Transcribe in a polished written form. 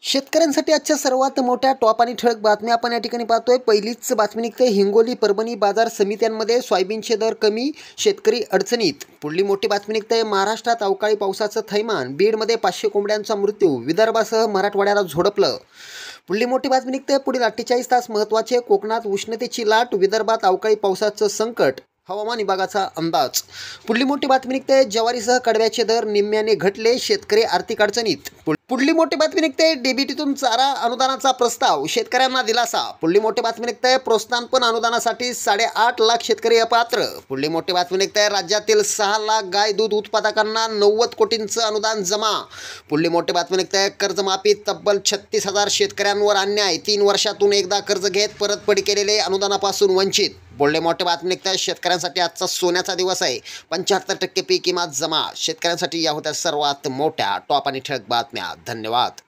शेतकऱ्यांसाठी आजच्या सर्वात मोठ्या टॉप आणि ठळक बातम्या आपण या ठिकाणी पाहतोय। पहिलीच बातमी निघते हिंगोली परभणी बाजार समित्यांमध्ये सोयाबीनचे दर कमी, शेतकरी अडचणीत। पुढली मोठी बातमी निघते महाराष्ट्रात अवकाळी पावसाचं थैमान, बीडमध्ये 500 कोंबड्यांचा मृत्यू, विदर्भासह मराठवाड्याला झोडपलं। पुढली मोठी बातमी निघते पुढील 48 तास महत्त्वाचे, कोकणात उष्णतेची लाट, विदर्भात अवकाळी पावसाचं संकट, हवामान विभागाचा अंदाज। पुढली मोठी बातमी निघते ज्वारीसह कडव्याचे दर निम्म्याने घटले, शेतकरी आर्थिक अडचणीत। पुढली मोठी बातमी निघते डीबीटीतून चारा अनुदानाचा प्रस्ताव, शेतकऱ्यांना दिलासा। पुढली मोठी बातमी निघते प्रोत्साहन अनुदानासाठी 8.5 लाख शेतकरी अपात्र। पुढली मोठी बातमी निघते राज्यातील 6 लाख गाय दूध उत्पादकांना 90 कोटींचं अनुदान जमा। पुढली मोठी बातमी निघते कर्जमाफी, तब्बल 36,000 शेतकऱ्यांवर अन्याय, 3 वर्षातून एकदा कर्ज घेत परतफेड केलेले अनुदानापासून वंचित। पुढली मोठी बातमी निघते शेतकऱ्यांसाठी आजचा सोन्याचा दिवस आहे, 75% पीक विमा जमा। शेतकऱ्यांसाठी या होत्या सर्वात मोठ्या टॉप आणि ठळक बातम्या। धन्यवाद।